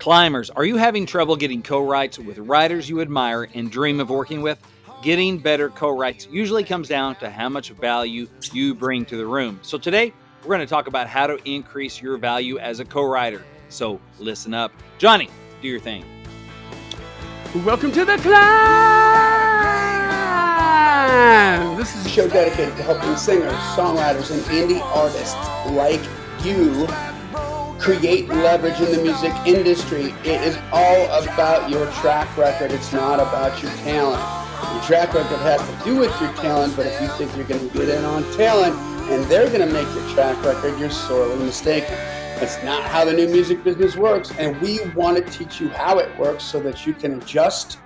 Climbers, are you having trouble getting co-writes with writers you admire and dream of working with? Getting better co-writes usually comes down to how much value you bring to the room. So today, we're going to talk about how to increase your value as a co-writer. So listen up. Johnny, do your thing. Welcome to the C.L.I.M.B. This is a show dedicated to helping singers, songwriters, and indie artists like you create leverage in the music industry. It is all about your track record. It's not about your talent. Your track record has to do with your talent, but if you think you're going to get in on talent and they're going to make your track record, you're sorely mistaken. That's not how the new music business works, and we want to teach you how it works so that you can adjust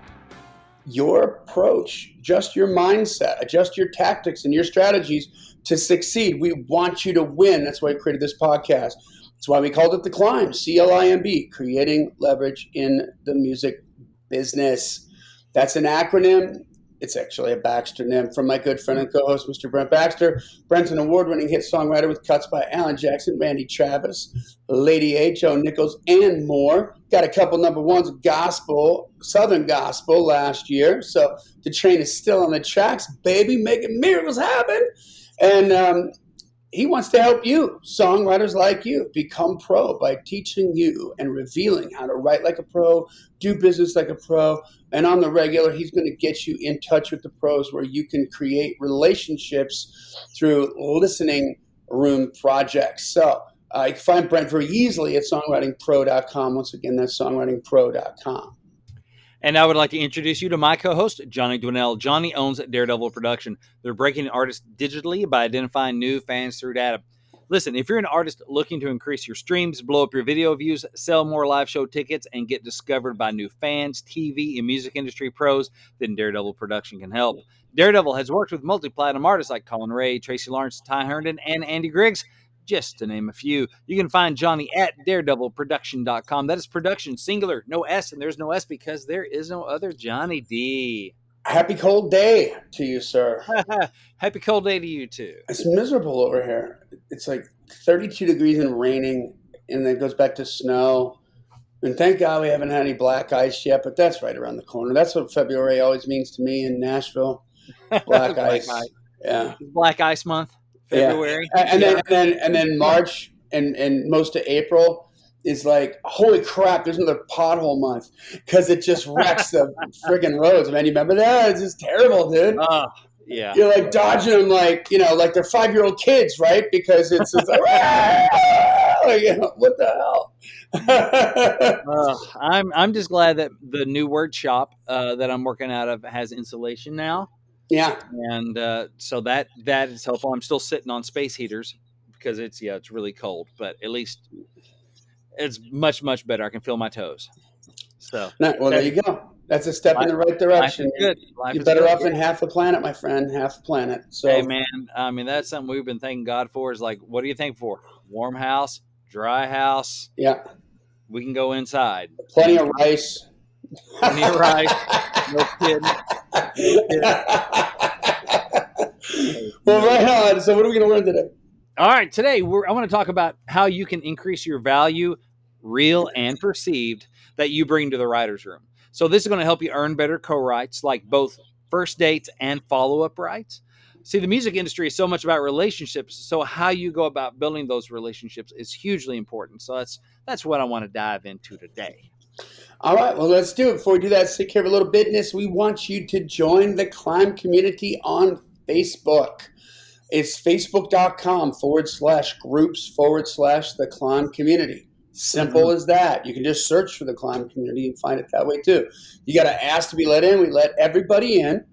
your approach, adjust your mindset, adjust your tactics and your strategies to succeed. We want you to win. That's why I created this podcast. That's why we called it the C.L.I.M.B, C.L.I.M.B, creating leverage in the music business. That's an acronym. It's actually a Baxter-nym from my good friend and co-host, Mr. Brent Baxter. Brent's an award-winning hit songwriter with cuts by Alan Jackson, Randy Travis, Lady A, Joe Nichols, and more. Got a couple number ones, gospel, Southern gospel last year. So the train is still on the tracks, baby, making miracles happen. And he wants to help you, songwriters like you, become pro by teaching you and revealing how to write like a pro, do business like a pro, and on the regular, he's going to get you in touch with the pros where you can create relationships through listening room projects. So you can find Brent very easily at songwritingpro.com. Once again, that's songwritingpro.com. And I would like to introduce you to my co-host, Johnny Dwinell. Johnny owns Daredevil Production. They're breaking artists digitally by identifying new fans through data. Listen, if you're an artist looking to increase your streams, blow up your video views, sell more live show tickets, and get discovered by new fans, TV, and music industry pros, then Daredevil Production can help. Daredevil has worked with multi-platinum artists like Colin Ray, Tracy Lawrence, Ty Herndon, and Andy Griggs, just to name a few. You can find Johnny at daredevilproduction.com. That is production, singular, no S, and there's no S because there is no other Johnny D. Happy cold day to you, sir. Happy cold day to you, too. It's miserable over here. It's like 32 degrees and raining, and then it goes back to snow. And thank God we haven't had any black ice yet, but that's right around the corner. That's what February always means to me in Nashville. Black ice. Yeah. Black ice month. February, yeah. And then March and most of April is like, holy crap, there's another pothole month because it just wrecks the friggin' roads, man. You remember that? It's just terrible, dude. Yeah. You're like dodging them like like they're 5-year-old kids, right? Because it's just like, what the hell? I'm just glad that the new word shop that I'm working out of has insulation now. Yeah, and so that is helpful. I'm still sitting on space heaters because it's really cold, but at least it's much better. I can feel my toes. So well, there you go. That's a step in the right direction. You're better off in half the planet, my friend. Half the planet. So, hey, man. I mean, that's something we've been thanking God for. Is like, what do you think for? Warm house, dry house. Yeah, we can go inside. Plenty of rice. Plenty of rice. No kidding. Well, right on. So what are we going to learn today? All right. Today, I want to talk about how you can increase your value, real and perceived, that you bring to the writer's room. So this is going to help you earn better co-writes, like both first dates and follow-up rights. See, the music industry is so much about relationships. So how you go about building those relationships is hugely important. So that's what I want to dive into today. All right, well, let's do it. Before we do that, let's take care of a little business. We want you to join the C.L.I.M.B community on Facebook. It's facebook.com/groups/the C.L.I.M community. Simple as that. You can just search for the C.L.I.M community and find it that way too. You got to ask to be let in. We let everybody in.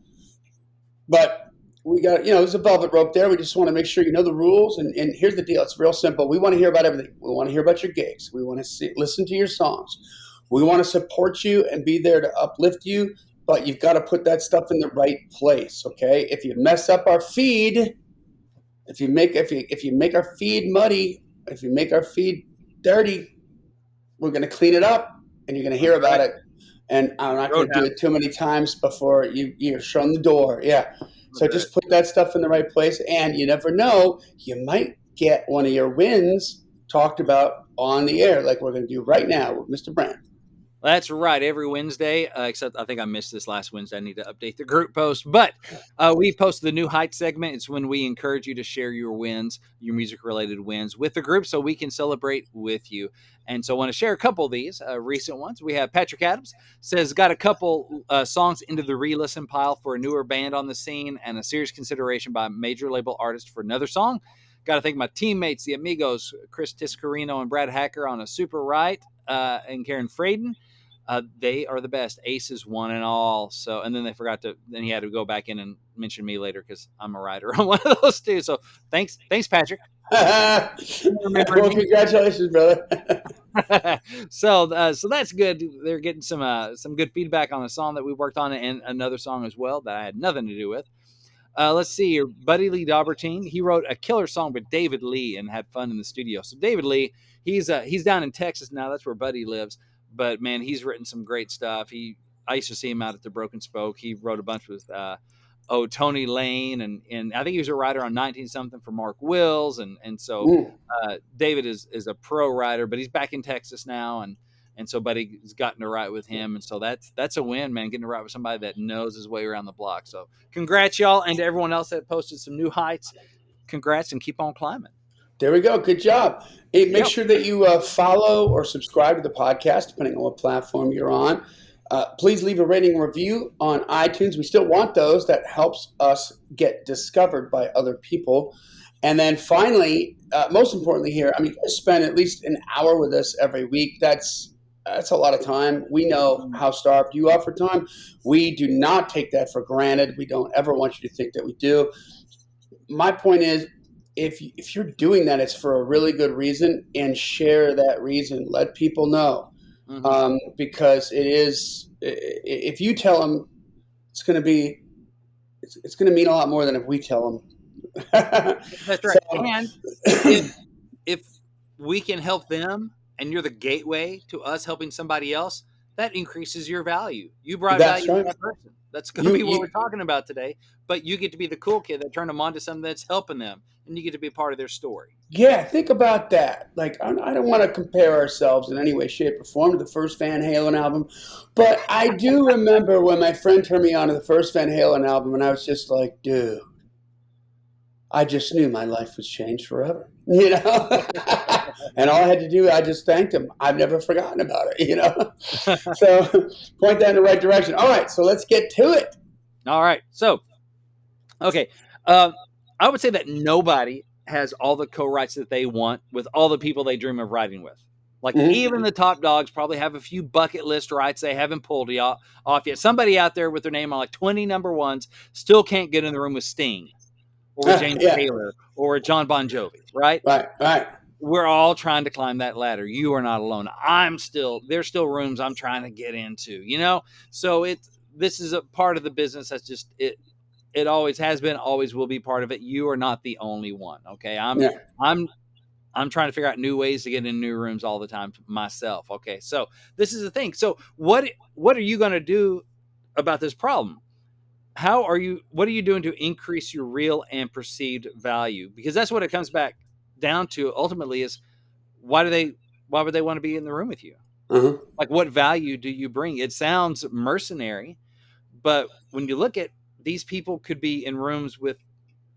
But we got, there's a velvet rope there. We just want to make sure you know the rules. And here's the deal. It's real simple. We want to hear about everything. We want to hear about your gigs. We want to listen to your songs. We want to support you and be there to uplift you, but you've got to put that stuff in the right place, okay? If you mess up our feed, if you make our feed muddy, if you make our feed dirty, we're going to clean it up, and you're going to hear about it. And I'm not going to do it too many times before you're shown the door. Yeah. So just put that stuff in the right place, and you never know, you might get one of your wins talked about on the air, like we're going to do right now with Mr. Brent. That's right. Every Wednesday, except I think I missed this last Wednesday. I need to update the group post. But we post the new Heights segment. It's when we encourage you to share your wins, your music-related wins with the group so we can celebrate with you. And so I want to share a couple of these recent ones. We have Patrick Adams says, got a couple songs into the re-listen pile for a newer band on the scene and a serious consideration by a major label artist for another song. Got to thank my teammates, the Amigos, Chris Tiscarino and Brad Hacker on a Super Right and Karen Fraden. They are the best. Aces one and all. So, and then they forgot to. Then he had to go back in and mention me later because I'm a writer on one of those too. So, thanks, Patrick. Well, congratulations, brother. So that's good. They're getting some good feedback on a song that we worked on and another song as well that I had nothing to do with. Let's see here. Buddy Lee Daubertine, he wrote a killer song with David Lee and had fun in the studio. So David Lee, he's down in Texas now. That's where Buddy lives. But man, he's written some great stuff. I used to see him out at the Broken Spoke. He wrote a bunch with Tony Lane, and I think he was a writer on 19 something for Mark Wills, and so David is a pro writer, but he's back in Texas now, and so Buddy's gotten to write with him, and so that's a win, man, getting to write with somebody that knows his way around the block. So congrats, y'all, and to everyone else that posted some new heights. Congrats, and keep on climbing. There we go. Good job. Hey, make sure that you follow or subscribe to the podcast, depending on what platform you're on. Please leave a rating and review on iTunes. We still want those. That helps us get discovered by other people. And then finally, most importantly here, I mean, spend at least an hour with us every week. That's a lot of time. We know how starved you are for time. We do not take that for granted. We don't ever want you to think that we do. My point is, if you're doing that, it's for a really good reason, and share that reason. Let people know. Because it is, if you tell them, it's going to mean a lot more than if we tell them. That's right. So, and if we can help them and you're the gateway to us helping somebody else, that increases your value. You brought value to that person. That's going to be what we're talking about today. But you get to be the cool kid that turned them on to something that's helping them, and you get to be a part of their story. Yeah, think about that. Like, I don't want to compare ourselves in any way, shape, or form to the first Van Halen album, but I do remember when my friend turned me on to the first Van Halen album, and I was just like, dude, I just knew my life was changed forever, you know? And all I had to do, I just thanked him. I've never forgotten about it, you know? So point that in the right direction. All right, so let's get to it. All right. So, okay. I would say that nobody has all the co-writes that they want with all the people they dream of writing with. Like even the top dogs probably have a few bucket list writes they haven't pulled off yet. Somebody out there with their name on like 20 number ones still can't get in the room with Sting or with James Taylor or John Bon Jovi, right? Right. We're all trying to climb that ladder. You are not alone. There's still rooms I'm trying to get into, you know? So this is a part of the business that's just it always has been, always will be part of it. You are not the only one. Okay. I'm trying to figure out new ways to get in new rooms all the time myself. Okay. So this is the thing. So what are you going to do about this problem? What are you doing to increase your real and perceived value? Because that's what it comes back down to ultimately is why would they want to be in the room with you? Like, what value do you bring? It sounds mercenary, but when you look at these people could be in rooms with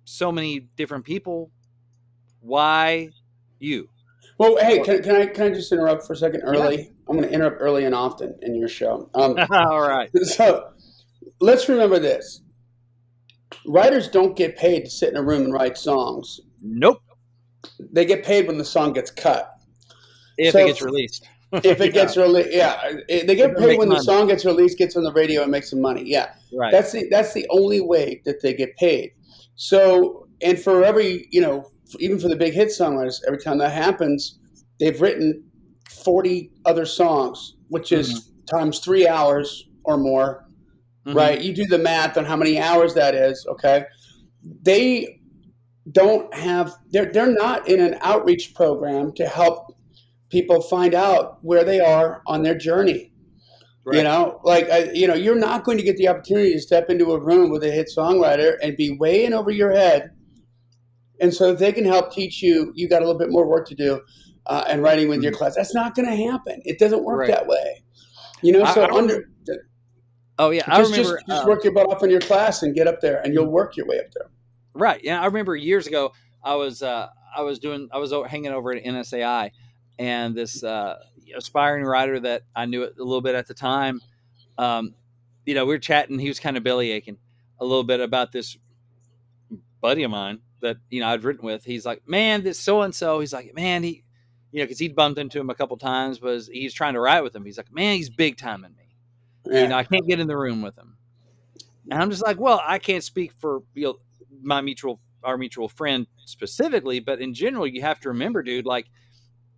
so many different people. Why you? Well, hey, can I just interrupt for a second early? Yeah. I'm going to interrupt early and often in your show. All right. So let's remember this. Writers don't get paid to sit in a room and write songs. Nope. They get paid when the song gets cut. If it gets released. If it gets released, yeah. They get paid when the song gets released, gets on the radio, and makes some money. Yeah. Right. That's the only way that they get paid. So, and for every, even for the big hit songwriters, every time that happens, they've written 40 other songs, which is times 3 hours or more, right? You do the math on how many hours that is, okay? They don't have, they're not in an outreach program to help people find out where they are on their journey. Right. You're not going to get the opportunity to step into a room with a hit songwriter and be way in over your head. And so if they can help teach you, you got a little bit more work to do and writing with your class. That's not going to happen. It doesn't work that way. I remember, oh yeah, I remember. Just work your butt off in your class and get up there, and you'll work your way up there. Right. Yeah, I remember years ago I was hanging over at NSAI, and this aspiring writer that I knew a little bit at the time, we were chatting. He was kind of belly aching a little bit about this buddy of mine that I'd written with. He's like, man, this so and so. He's like, man, he, because he'd bumped into him a couple times, was he's trying to write with him. He's like, man, he's big timing me. Yeah. I can't get in the room with him. And I'm just like, well, I can't speak for our mutual friend specifically, but in general, you have to remember, dude, like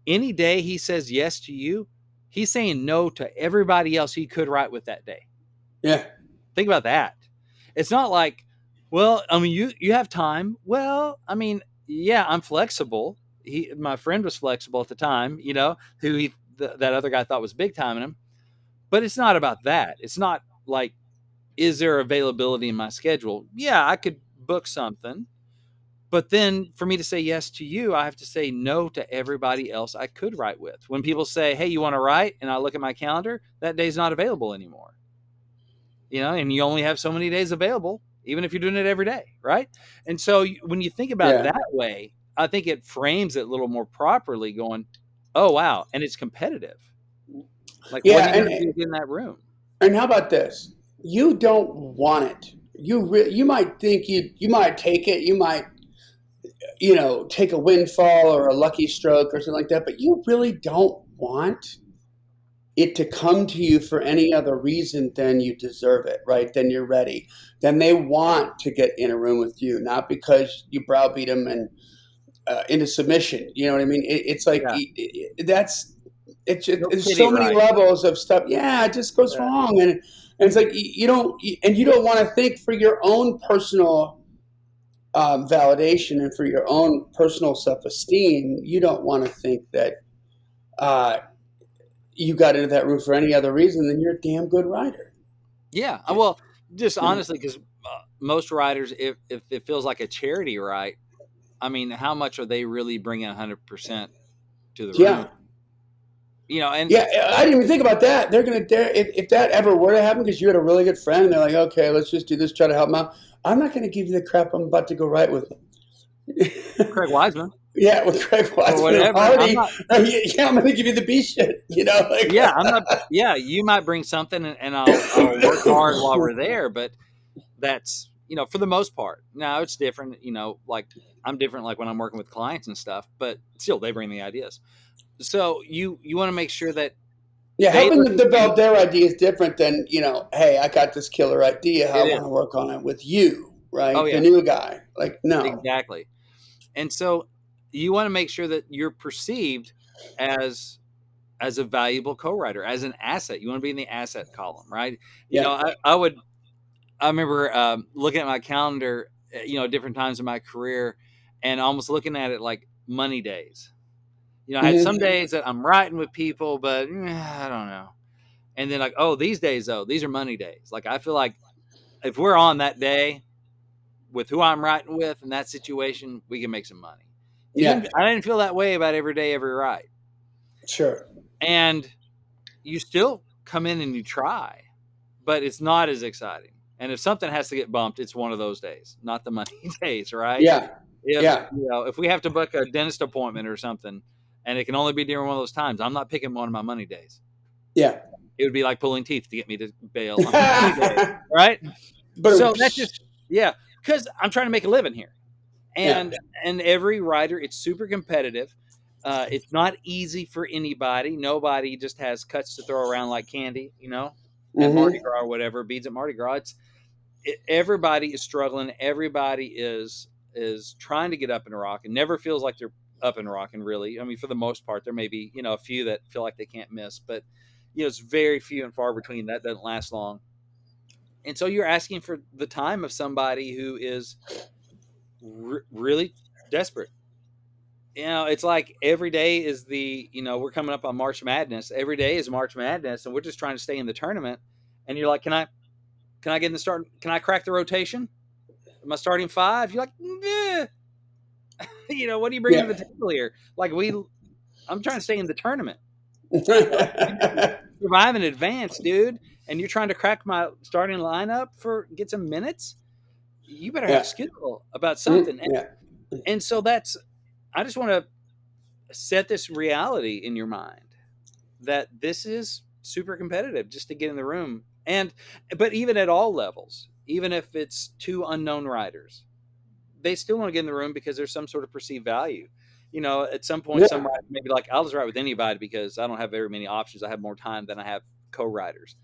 any day he says yes to you, he's saying no to everybody else he could write with that day. Yeah. Think about that. It's not like, well, I mean, you have time. Well, I mean, yeah, I'm flexible. My friend was flexible at the time, who that other guy thought was big timing him. But it's not about that. It's not like, is there availability in my schedule? Yeah, I could book something. But then for me to say yes to you, I have to say no to everybody else I could write with. When people say, hey, you want to write? And I look at my calendar, that day's not available anymore. And you only have so many days available, even if you're doing it every day, right? And so when you think about it that way, I think it frames it a little more properly going, oh, wow. And it's competitive. Like, what are you going to do in that room? And how about this? You don't want it. You might think you might take it. You might, take a windfall or a lucky stroke or something like that. But you really don't want it to come to you for any other reason than you deserve it, right? Then you're ready. Then they want to get in a room with you, not because you browbeat them and into submission. You know what I mean? It's like there's so many levels of stuff. Yeah, it just goes wrong, and it's like you don't want to think for your own personal validation and for your own personal self-esteem. You don't want to think that you got into that room for any other reason than you're a damn good writer. Yeah, well, just honestly, because most writers, if it feels like a charity write, I mean, how much are they really bringing 100% to the room? And I didn't even think about that. If that ever were to happen, because you had a really good friend, and they're like, okay, let's just do this, try to help them out. I'm not going to give you the crap I'm about to go write with. Craig Wiseman. Yeah, with Craig Wiseman. Whatever. I'm going to give you the B shit. I'm not. Yeah, you might bring something, and I'll work hard while we're there. But that's for the most part. Now it's different. Like I'm different. Like when I'm working with clients and stuff. But still, they bring the ideas. So you want to make sure that helping them develop their idea is different than hey, I got this killer idea. I want to work on it with you, right? Oh, yeah. The new guy, like no, exactly. And so you want to make sure that you're perceived as a valuable co-writer, as an asset. You want to be in the asset column, right? I remember looking at my calendar, different times in my career, and almost looking at it like money days. I had some days that I'm writing with people, but I don't know. And then like, oh, these days, though, these are money days. Like, I feel like if we're on that day with who I'm writing with in that situation, we can make some money. I didn't feel that way about every day, every write. Sure. And you still come in and you try, but it's not as exciting. And if something has to get bumped, it's one of those days, not the money days, right? Yeah. If we have to book a dentist appointment or something, and it can only be during one of those times, I'm not picking one of my money days. Yeah. It would be like pulling teeth to get me to bail on money days, right? So that's just, because I'm trying to make a living here. And every writer, it's super competitive. It's not easy for anybody. Nobody just has cuts to throw around like candy, at Mardi Gras or whatever, beads at Mardi Gras. Everybody is struggling. Everybody is trying to get up and rock and never feels like they're up and rocking, really. I mean, for the most part, there may be, a few that feel like they can't miss, but, it's very few and far between. That doesn't last long. And so you're asking for the time of somebody who is really desperate. It's like every day is we're coming up on March Madness. Every day is March Madness, and we're just trying to stay in the tournament. And you're like, can I get in the start? Can I crack the rotation? Am I starting 5? You're like, eh. What are you bringing to the table here? Like I'm trying to stay in the tournament. survive in advance, dude, and you're trying to crack my starting lineup get some minutes, you better have Yeah. skill about Mhm. something. Yeah. And so I just want to set this reality in your mind that this is super competitive just to get in the room. But even at all levels, even if it's two unknown writers, they still want to get in the room because there's some sort of perceived value. At some point, some Yeah. writers may be like, I'll just write with anybody because I don't have very many options. I have more time than I have co-writers.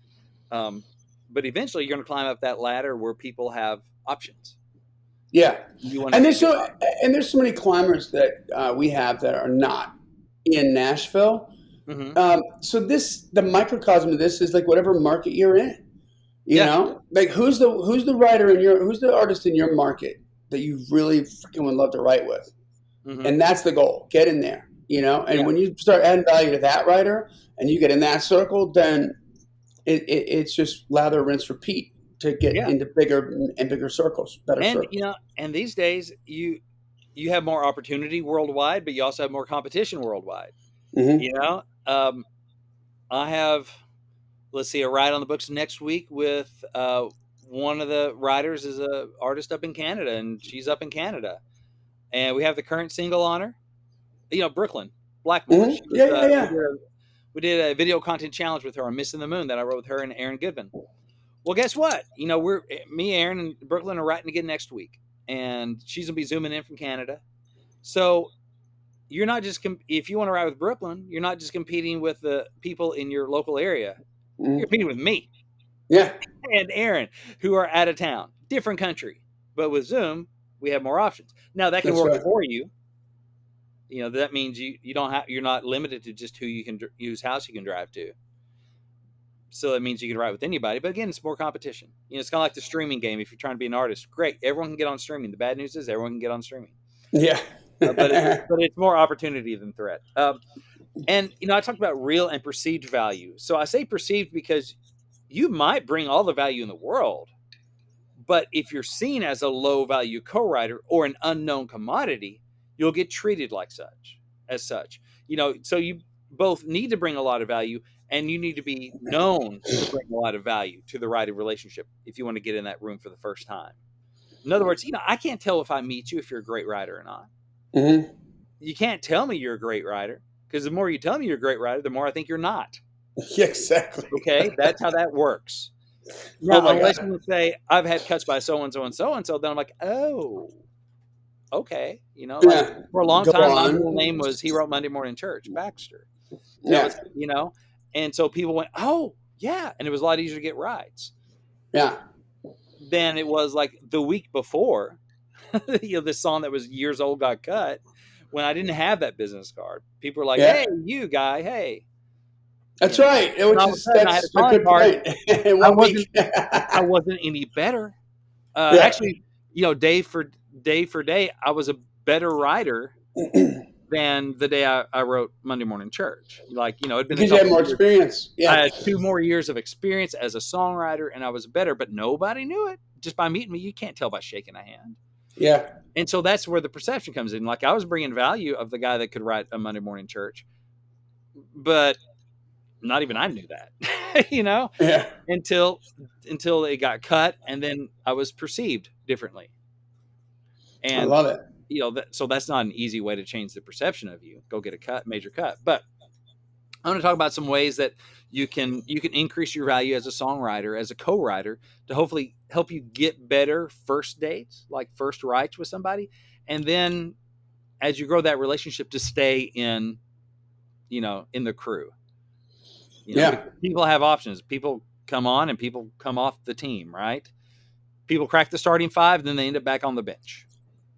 Um, but eventually, you're going to climb up that ladder where people have options. Yeah. You want to And be a there's good so writer. and there's so many climbers that we have that are not in Nashville. Mm-hmm. So the microcosm of this is like whatever market you're in. Yeah. Like who's the artist in your market that you really freaking would love to write with, Mm-hmm. and that's the goal. Get in there. And Yeah. when you start adding value to that writer, and you get in that circle, then it's just lather, rinse, repeat to get Yeah. into bigger and bigger circles, better And circles. and these days you have more opportunity worldwide, but you also have more competition worldwide. Hmm. You know, I have, let's see, a ride on the books next week with one of the writers is a artist up in Canada, and she's up in Canada, and we have the current single on her. Brooklyn Blackmore. Hmm. She was Yeah, yeah, yeah. we did a video content challenge with her on Missing the Moon that I wrote with her and Aaron Goodman. Well, guess what? Me, Aaron, and Brooklyn are writing again next week, and she's gonna be zooming in from Canada. So you're not just if you want to ride with Brooklyn, you're not just competing with the people in your local area. Hmm. You're competing with me Yeah, and Aaron, who are out of town, different country. But with Zoom, we have more options. Now that can that's work right. for you. That means you don't have you're not limited to just who you can whose house you can drive to. So that means you can write with anybody. But again, it's more competition. It's kind of like the streaming game. If you're trying to be an artist, great, everyone can get on streaming. The bad news is everyone can get on streaming. Yeah. But it's more opportunity than threat. And I talked about real and perceived value. So I say perceived because you might bring all the value in the world, but if you're seen as a low value co-writer or an unknown commodity, you'll get treated like such as such. So you both need to bring a lot of value, and you need to be known to bring a lot of value to the writing relationship if you want to get in that room for the first time. In other words, I can't tell if I meet you if you're a great writer or not. Hmm. You can't tell me you're a great writer, because the more you tell me you're a great writer, the more I think you're not. Yeah, exactly. Okay, that's how that works. Oh Now, my unless God. you say I've had cuts by so and so and so and so, then I'm like, oh, okay. Like Yeah. for a long Go time, my middle on. name was He Wrote Monday Morning Church, Baxter. That Yeah. was. And so people went, oh yeah, and it was a lot easier to get rides Yeah. than it was like the week before. This song that was years old got cut when I didn't have that business card. People were like, Yeah. hey, you guy, hey. That's right. And Which all of a is sudden I had a that's a calling good card. point. In I 1 week. wasn't any better. Yeah. Actually, day for day, I was a better writer than the day I wrote Monday Morning Church. It'd been a Because you have couple more of years. experience. I Yeah. had 2 more years of experience as a songwriter, and I was better, but nobody knew it. Just by meeting me, you can't tell by shaking a hand. Yeah. And so that's where the perception comes in. Like I was bringing value of the guy that could write a Monday Morning Church, but not even I knew that, Yeah. until it got cut, and then I was perceived differently. I And love it. so that's not an easy way to change the perception of you. Go get a major cut. But I want to talk about some ways that you can increase your value as a songwriter, as a co-writer, to hopefully help you get better first dates, like first writes with somebody, and then as you grow that relationship, to stay in the crew. Yeah. Because people have options. People come on and people come off the team, right? People crack the starting 5, then they end up back on the bench.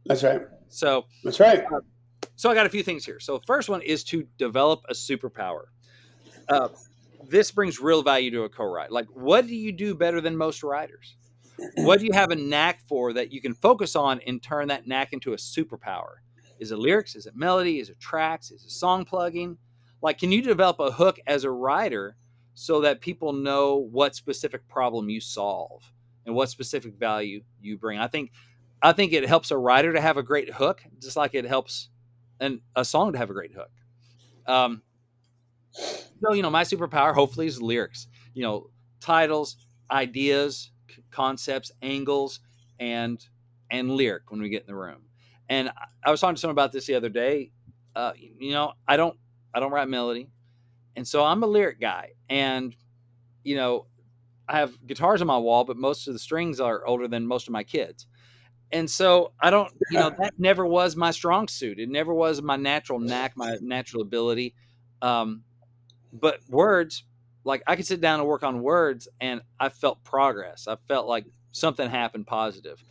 That's right. So That's right. I got a few things here. So the first one is to develop a superpower. This brings real value to a co-write. Like, what do you do better than most writers? What do you have a knack for that you can focus on and turn that knack into a superpower? Is it lyrics? Is it melody? Is it tracks? Is it song plugging? Like, can you develop a hook as a writer so that people know what specific problem you solve and what specific value you bring? I think it helps a writer to have a great hook, just like it helps a song to have a great hook. So, my superpower hopefully is lyrics, titles, ideas, concepts, angles, and lyric when we get in the room. And I was talking to someone about this the other day. I don't write melody, and so I'm a lyric guy. And I have guitars on my wall, but most of the strings are older than most of my kids. And so I don't, that never was my strong suit. It never was my natural knack, my natural ability. But words, like I could sit down and work on words and I felt progress. I felt like something happened positive.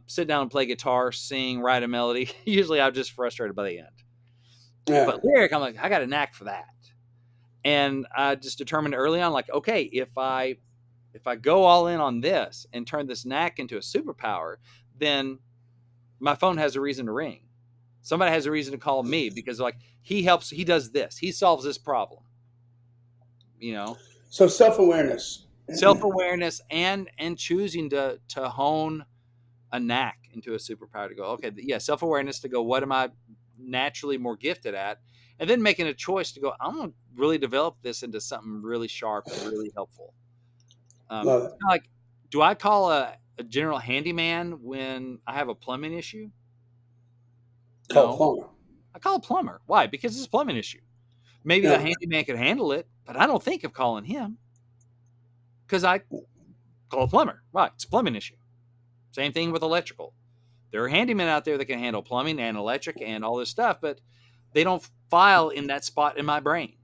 Sit down and play guitar, sing, write a melody. Usually I'm just frustrated by the end. Yeah. But lyric, I'm like, I got a knack for that. And I just determined early on, like, okay, if I go all in on this and turn this knack into a superpower, then my phone has a reason to ring. Somebody has a reason to call me because like he does this, he solves this problem. So self-awareness and choosing to hone a knack into a superpower to go, okay, yeah, self-awareness to go, what am I naturally more gifted at? And then making a choice to go, I'm going to really develop this into something really sharp and really helpful. Love it. Like, do I call a general handyman when I have a plumbing issue? Call plumber. I call a plumber. Why? Because it's a plumbing issue. Maybe the handyman could handle it, but I don't think of calling him because I call a plumber. Right. It's a plumbing issue. Same thing with electrical. There are handymen out there that can handle plumbing and electric and all this stuff, but they don't file in that spot in my brain.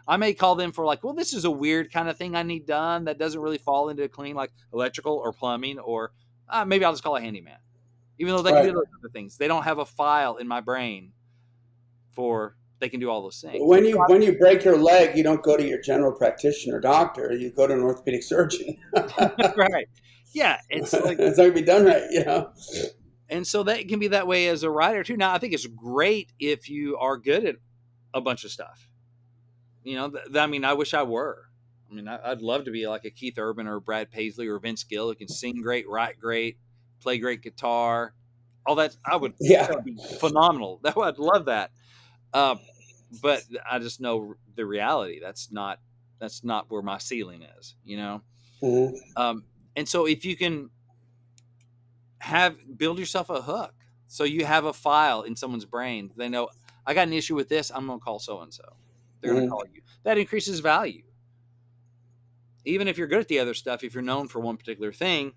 I may call them for like, well, this is a weird kind of thing I need done that doesn't really fall into a clean like electrical or plumbing, or maybe I'll just call a handyman. Even though they can do those other things. They don't have a file in my brain for they can do all those things. When you break your leg, you don't go to your general practitioner doctor. You go to an orthopedic surgeon. Right. Yeah. It's like it's not going to be done right, And so that can be that way as a writer too. Now, I think it's great if you are good at a bunch of stuff. I mean, I wish I were. I mean, I'd love to be like a Keith Urban or Brad Paisley or Vince Gill who can sing great, write great, play great guitar. All that, that would be phenomenal. I'd love that. But I just know the reality. That's not where my ceiling is, Mm-hmm. And so if you can build yourself a hook, so you have a file in someone's brain, they know I got an issue with this. I'm going to call so-and-so. They're going to call you. That increases value. Even if you're good at the other stuff, if you're known for one particular thing,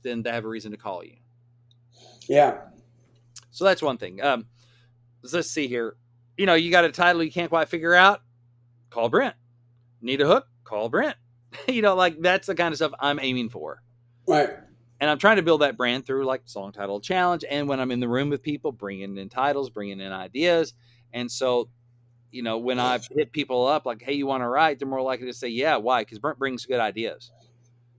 then they have a reason to call you. Yeah. So that's one thing. Let's see here. You got a title you can't quite figure out, call Brent. Need a hook? Call Brent. Like that's the kind of stuff I'm aiming for. Right. And I'm trying to build that brand through like song title challenge. And when I'm in the room with people, bringing in titles, bringing in ideas. And so, when I hit people up like, hey, you want to write? They're more likely to say, yeah. Why? Because Brent brings good ideas.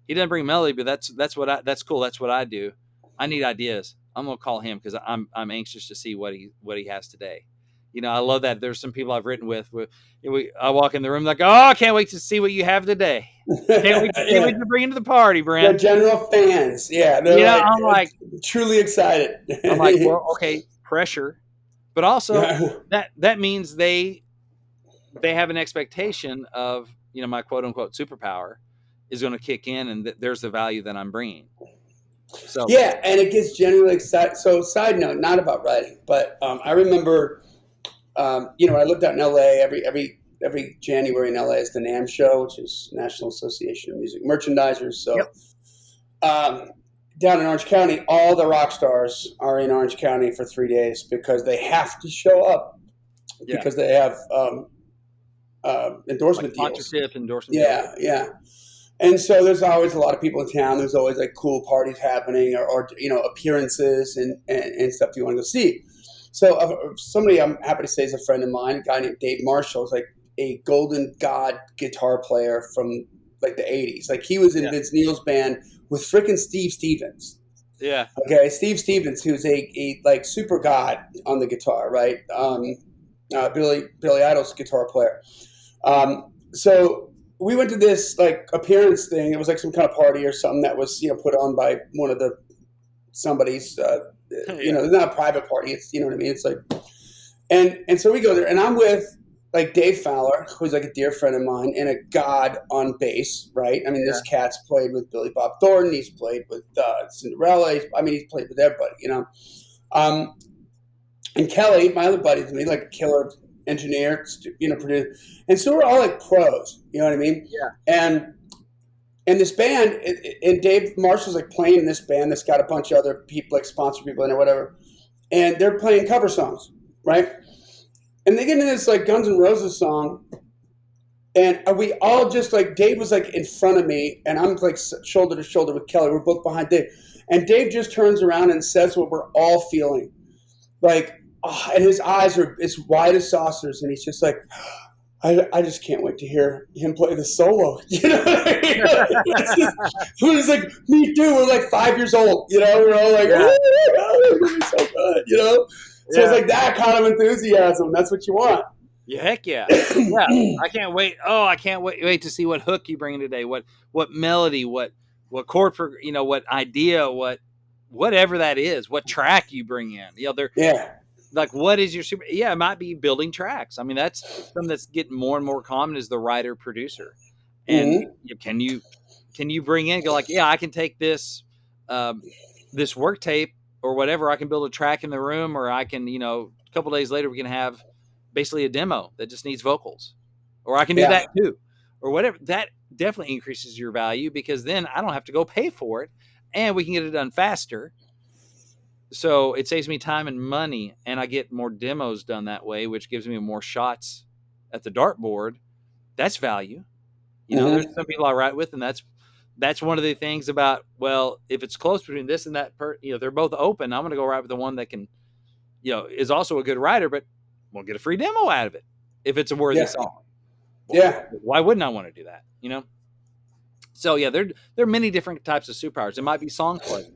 He doesn't bring melody, but that's cool. That's what I do. I need ideas. I'm going to call him because I'm anxious to see what he has today. I love that. There's some people I've written with. I walk in the room like, oh, I can't wait to see what you have today. Can't wait to bring into the party, Brent. The general fans, I'm like truly excited. I'm like, well, okay, pressure, but also that means they have an expectation of my quote unquote superpower is going to kick in, and there's the value that I'm bringing. So and it gets generally excited. So, side note, not about writing, but I remember. I lived out in LA every January in LA is the NAMM show, which is National Association of Music Merchandisers. So down in Orange County, all the rock stars are in Orange County for 3 days because they have to show up because they have endorsement deals. Sponsorship, endorsement deals. Yeah. And so there's always a lot of people in town. There's always like cool parties happening or appearances and stuff you want to go see. So somebody I'm happy to say is a friend of mine, a guy named Dave Marshall, is like a golden god guitar player from like the 80s. Like he was in Vince Neil's band with frickin' Steve Stevens. Yeah. Okay, Steve Stevens, who's a like super god on the guitar, right? Billy Idol's guitar player. So we went to this like appearance thing. It was like some kind of party or something that was put on by one of somebody's. It's not a private party. It's what I mean. It's like, and so we go there, and I'm with like Dave Fowler, who's like a dear friend of mine and a god on bass, right? I mean, this cat's played with Billy Bob Thornton. He's played with Cinderella. He's played with everybody, you know. And Kelly, my other buddy, to me, like a killer engineer, you know, producer. And so we're all like pros, you know what I mean? Yeah. And this band, and Dave Marshall's like playing in this band that's got a bunch of other people, like sponsor people in it or whatever. And they're playing cover songs, right? And they get into this like Guns N' Roses song. And we all just like, Dave was like in front of me, and I'm like shoulder to shoulder with Kelly. We're both behind Dave. And Dave just turns around and says what we're all feeling. Like, and his eyes are as wide as saucers, and he's just like, I just can't wait to hear him play the solo. You know what I mean? It's like, me too. We're like 5 years old. You know, we're all like, oh, it's gonna be so good. You know, so it's like that kind of enthusiasm. That's what you want. Yeah, heck yeah. Yeah. I can't wait. Oh, I can't wait to see what hook you bring in today. What melody, what chord, you know, what idea, whatever that is, what track you bring in. You know, like, what is your super? Yeah, it might be building tracks. I mean, that's something that's getting more and more common is the writer producer. And can you bring in, go like, yeah, I can take this this work tape or whatever. I can build a track in the room, or I can, you know, a couple days later we can have basically a demo that just needs vocals, or I can do that too, or whatever. That definitely increases your value, because then I don't have to go pay for it, and we can get it done faster. So it saves me time and money, and I get more demos done that way, which gives me more shots at the dartboard. That's value. You know, there's some people I write with, and that's one of the things about, well, if it's close between this and that, you know, they're both open, I'm going to go write with the one that can, you know, is also a good writer, but we'll get a free demo out of it if it's a worthy song. Well, why wouldn't I want to do that? You know? So yeah, there are many different types of superpowers. It might be song play. It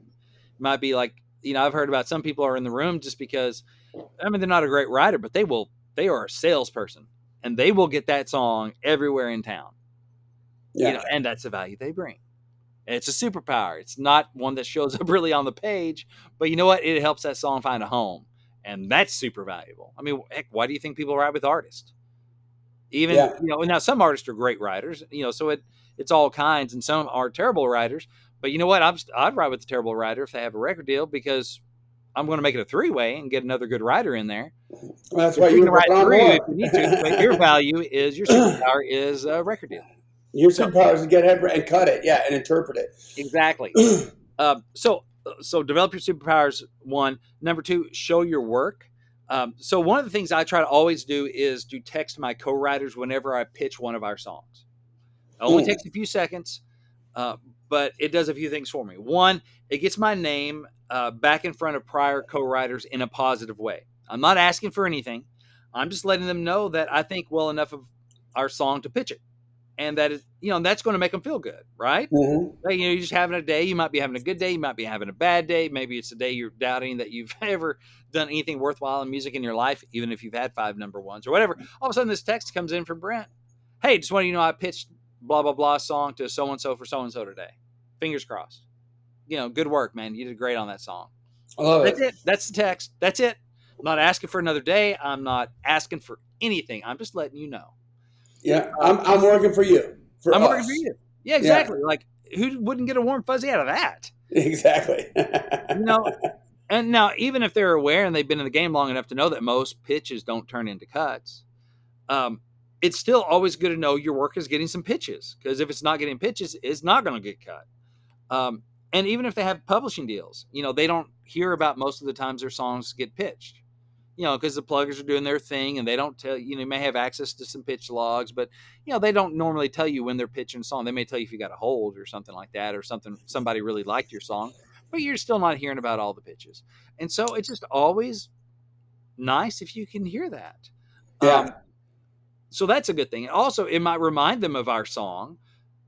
might be like, you know, I've heard about some people are in the room just because, I mean, they're not a great writer, but they are a salesperson, and they will get that song everywhere in town. You know, and that's the value they bring. And it's a superpower. It's not one that shows up really on the page, but you know what? It helps that song find a home, and that's super valuable. I mean, heck, why do you think people write with artists? Even, you know, now some artists are great writers, you know, so it's all kinds, and some are terrible writers. But you know what? I'd write with a terrible writer if they have a record deal, because I'm going to make it a three-way and get another good writer in there. Well, that's why you can write three if you need to. But your value is, your superpower is a record deal. Your superpower is to get ahead and cut it, and interpret it. Exactly. So develop your superpowers. One. Number two, show your work. So one of the things I try to always do is to text my co-writers whenever I pitch one of our songs. It only takes a few seconds, but it does a few things for me. One, it gets my name back in front of prior co-writers in a positive way. I'm not asking for anything. I'm just letting them know that I think well enough of our song to pitch it. And that is, you know, that's going to make them feel good, right? Like, you know, you're just having a day. You might be having a good day. You might be having a bad day. Maybe it's a day you're doubting that you've ever done anything worthwhile in music in your life, even if you've had 5 number ones or whatever. All of a sudden, this text comes in from Brent. Hey, just want you to know I pitched blah, blah, blah song to so-and-so for so-and-so today. Fingers crossed. You know, good work, man. You did great on that song. I love it. That's it. That's the text. That's it. I'm not asking for another day. I'm not asking for anything. I'm just letting you know. Yeah, I'm working for you. I'm working for you. Yeah, exactly. Yeah. Like, who wouldn't get a warm fuzzy out of that? Exactly. You know, and now, even if they're aware and they've been in the game long enough to know that most pitches don't turn into cuts, it's still always good to know your work is getting some pitches, because if it's not getting pitches, it's not going to get cut. And even if they have publishing deals, you know, they don't hear about most of the times their songs get pitched. You know, because the pluggers are doing their thing, and they don't tell you know, you may have access to some pitch logs, but you know, they don't normally tell you when they're pitching a song. They may tell you if you got a hold or something like that, or somebody really liked your song, but you're still not hearing about all the pitches. And so it's just always nice if you can hear that. So that's a good thing. And also, it might remind them of our song,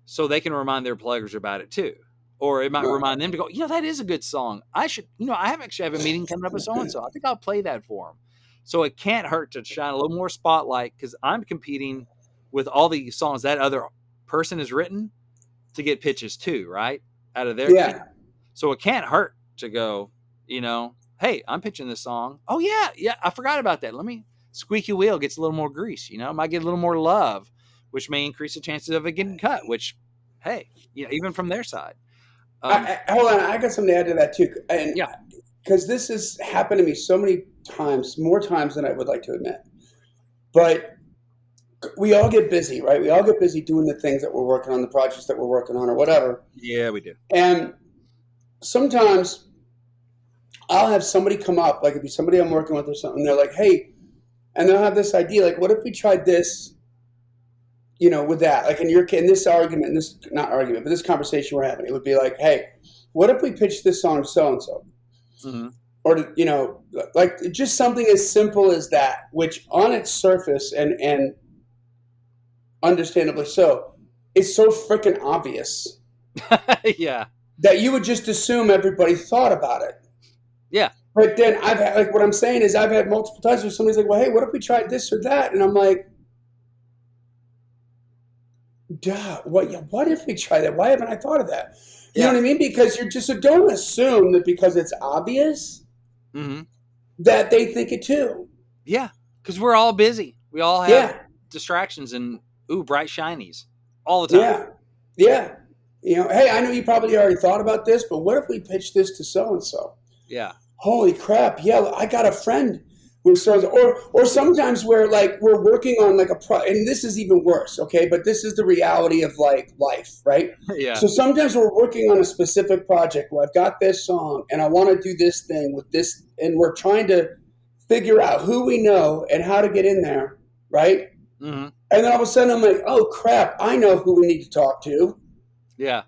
so they can remind their pluggers about it too. Or it might remind them to go, you know, that is a good song. I should, you know, I have actually have a meeting coming up with so-and-so. I think I'll play that for them. So it can't hurt to shine a little more spotlight, because I'm competing with all the songs that other person has written to get pitches too, right? Out of their team. So it can't hurt to go, you know, hey, I'm pitching this song. Oh yeah, I forgot about that. Let me squeaky wheel gets a little more grease. You know, it might get a little more love, which may increase the chances of it getting cut. Which, hey, you know, even from their side. Hold on, I got something to add to that too, and Yeah. because this has happened to me so many times, more times than I would like to admit. But we all get busy, right? We all get busy doing the things that we're working on, the projects that we're working on, or whatever. Yeah, we do. And sometimes I'll have somebody come up, like it'd be somebody I'm working with or something. They're like, "Hey," and they'll have this idea, like, "What if we tried this?" You know, with that, like in this argument, this not argument, but this conversation we're having, it would be like, "Hey, what if we pitch this song to so and so?" Or you know, like just something as simple as that, which on its surface and understandably so, is so freaking obvious. Yeah. That you would just assume everybody thought about it. Yeah. But then I've had, like, what I'm saying is I've had multiple times where somebody's like, "Well, hey, what if we tried this or that?" And I'm like, duh, what if we try that? Why haven't I thought of that? You know what I mean? Because you're just, so don't assume that because it's obvious that they think it too. Yeah, because we're all busy. We all have distractions and bright shinies all the time. Yeah. You know, hey, I know you probably already thought about this, but what if we pitch this to so and so? Yeah. Holy crap! Yeah, I got a friend who starts, or sometimes where like we're working on like and this is even worse. Okay, but this is the reality of like life, right? Yeah. So sometimes we're working on a specific project where I've got this song and I want to do this thing with this, and we're trying to figure out who we know and how to get in there, right? And then all of a sudden I'm like, oh crap, I know who we need to talk to. Yeah.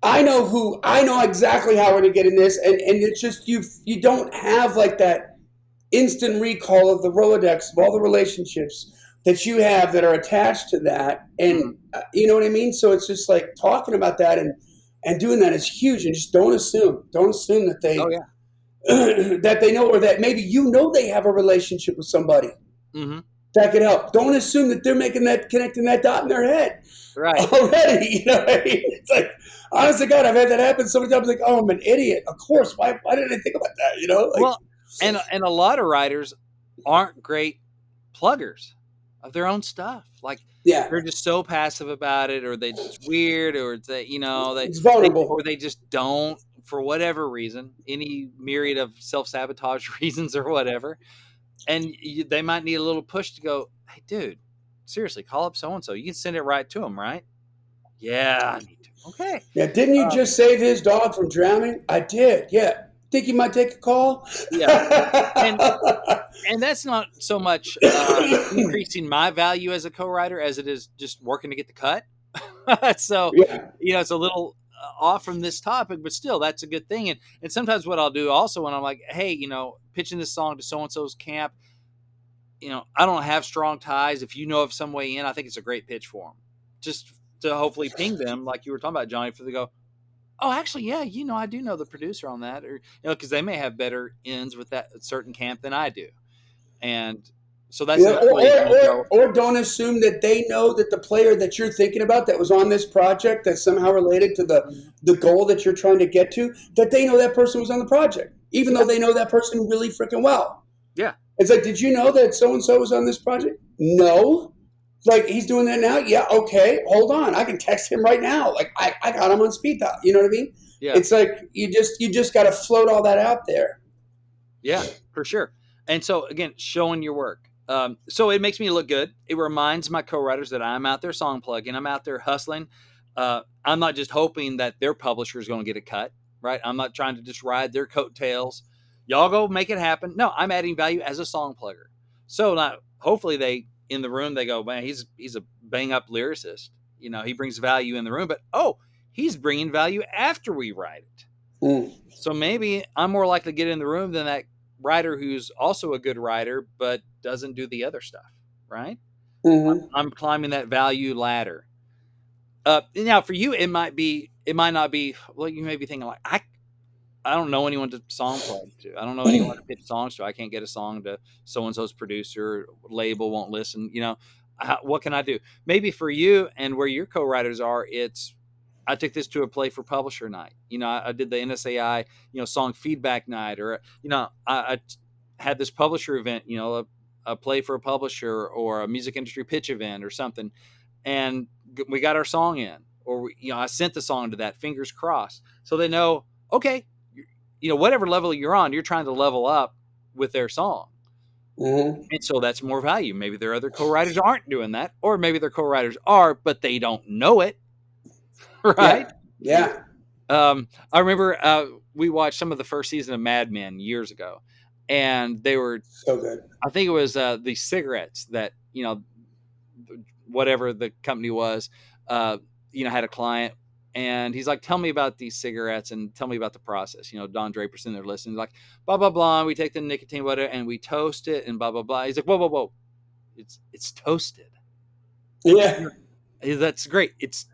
I know exactly how we're going to get in this. And it's just, you don't have like that instant recall of the Rolodex of all the relationships that you have that are attached to that. And you know what I mean? So it's just like talking about that and doing that is huge. And just don't assume that they, that they know, or that maybe, you know, they have a relationship with somebody that could help. Don't assume that they're connecting that dot in their head already. You know what I mean? It's like, honest to God, I've had that happen so many times. Like, oh, I'm an idiot. Of course. Why didn't I think about that? You know? Like, well, and a lot of writers aren't great pluggers of their own stuff. Like, they're just so passive about it, or it's weird, or it's vulnerable, or they just don't, for whatever reason, any myriad of self-sabotage reasons or whatever. And they might need a little push to go, hey, dude, seriously, call up so-and-so. You can send it right to them, right? Yeah, I need to. Okay. Yeah, didn't you just save his dog from drowning? I did, yeah. Think you might take a call? Yeah. And that's not so much increasing my value as a co-writer as it is just working to get the cut. So, it's a little off from this topic, but still, that's a good thing. And sometimes what I'll do also when I'm like, hey, pitching this song to so-and-so's camp, I don't have strong ties. If you know of some way in, I think it's a great pitch for them. Just to hopefully ping them, like you were talking about, Johnny, for they go, oh, actually, yeah, I do know the producer on that, or because they may have better ends with that certain camp than I do, and so that's or don't assume that they know that the player that you're thinking about that was on this project that's somehow related to the goal that you're trying to get to, that they know that person was on the project, even though they know that person really freaking well. Yeah, it's like, did you know that so and so was on this project? No. Like, he's doing that now? Yeah, okay, hold on. I can text him right now. Like, I got him on speed dial. You know what I mean? Yeah. It's like, you just got to float all that out there. Yeah, for sure. And so, again, showing your work. So it makes me look good. It reminds my co-writers that I'm out there song plugging. I'm out there hustling. I'm not just hoping that their publisher is going to get a cut, right? I'm not trying to just ride their coattails. Y'all go make it happen. No, I'm adding value as a song plugger. So now, hopefully they, in the room, they go, man, he's a bang up lyricist. He brings value in the room, but he's bringing value after we write it. So maybe I'm more likely to get in the room than that writer who's also a good writer, but doesn't do the other stuff. Right. I'm climbing that value ladder. Now for you, it might not be, well, you may be thinking like, I don't know anyone to song plug to. I don't know anyone to pitch songs to. I can't get a song to so-and-so's producer, label won't listen. What can I do? Maybe for you and where your co-writers are, I took this to a play for publisher night. I did the NSAI, song feedback night, or, I had this publisher event, play for a publisher or a music industry pitch event or something, and we got our song in, or I sent the song to that, fingers crossed, so they know, okay, whatever level you're on, you're trying to level up with their song. Mm-hmm. And so that's more value. Maybe their other co-writers aren't doing that, or maybe their co-writers are, but they don't know it. Right? Yeah. I remember we watched some of the first season of Mad Men years ago, and they were so good. I think it was the cigarettes that, whatever the company was, had a client, and he's like, tell me about these cigarettes and tell me about the process. Don Draper's in there listening, like, blah, blah, blah. And we take the nicotine butter and we toast it and blah, blah, blah. He's like, whoa, whoa, whoa. It's toasted. Yeah. That's great. It's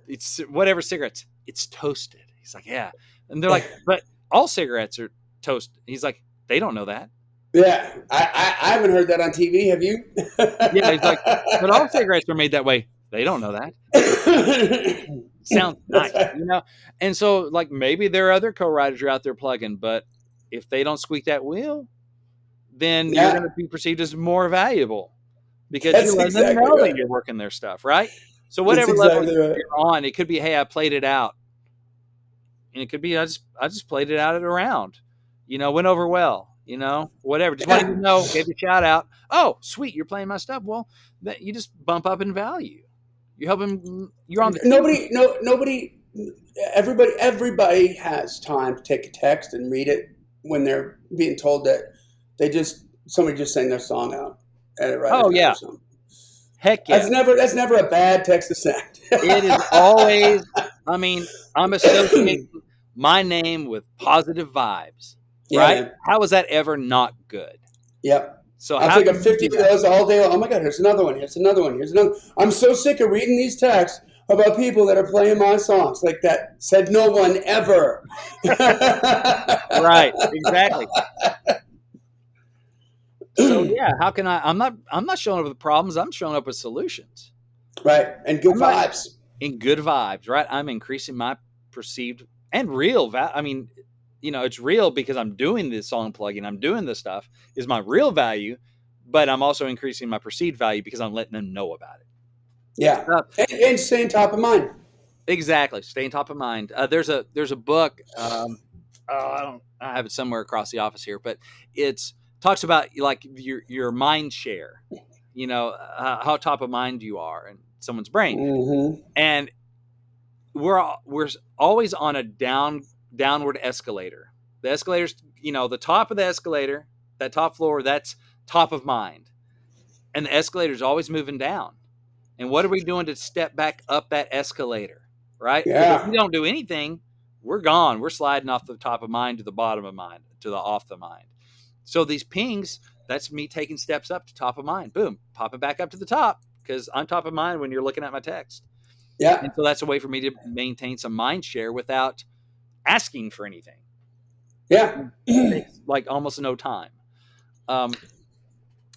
whatever cigarettes. It's toasted. He's like, yeah. And they're like, but all cigarettes are toasted. He's like, they don't know that. Yeah. I haven't heard that on TV. Have you? Yeah. He's like, but all cigarettes are made that way. They don't know that. Sounds nice, And so, like, maybe there are other co-writers out there plugging, but if they don't squeak that wheel, then you're going to be perceived as more valuable because you let them know that you're working their stuff, right? So whatever level you're on, it could be, hey, I played it out, and it could be I just played it out at a round, went over well, whatever. Just wanted to know, gave you a shout out. Oh, sweet, you're playing my stuff. Well, that you just bump up in value. You help him. You're on the nobody. Everybody has time to take a text and read it when they're being told that somebody just sang their song out. Oh yeah, heck yeah. That's never a bad text to send. It is always. I mean, I'm associating my name with positive vibes, right? Yeah. How is that ever not good? Yep. So I'll take a 50 of those all day. Oh my God, here's another one. Here's another one. Here's another. I'm so sick of reading these texts about people that are playing my songs like that. Said no one ever. Right. Exactly. So yeah, how can I'm not showing up with problems. I'm showing up with solutions. Right. And good vibes. In good vibes, right? I'm increasing my perceived and real value. I mean, it's real because I'm doing this song plugging. I'm doing this stuff is my real value, but I'm also increasing my perceived value because I'm letting them know about it. Yeah. And staying top of mind. Exactly. Staying top of mind. There's a book. I have it somewhere across the office here, but it's talks about like your mind share, how top of mind you are in someone's brain. Mm-hmm. And we're always on a downward escalator. The escalator's, the top of the escalator, that top floor, that's top of mind. And the escalator's always moving down. And what are we doing to step back up that escalator? Right? Yeah. If we don't do anything, we're gone. We're sliding off the top of mind to the bottom of mind, to the off the mind. So these pings, that's me taking steps up to top of mind. Boom, popping back up to the top because I'm top of mind when you're looking at my text. Yeah. And so that's a way for me to maintain some mind share without asking for anything. Yeah. It takes like almost no time.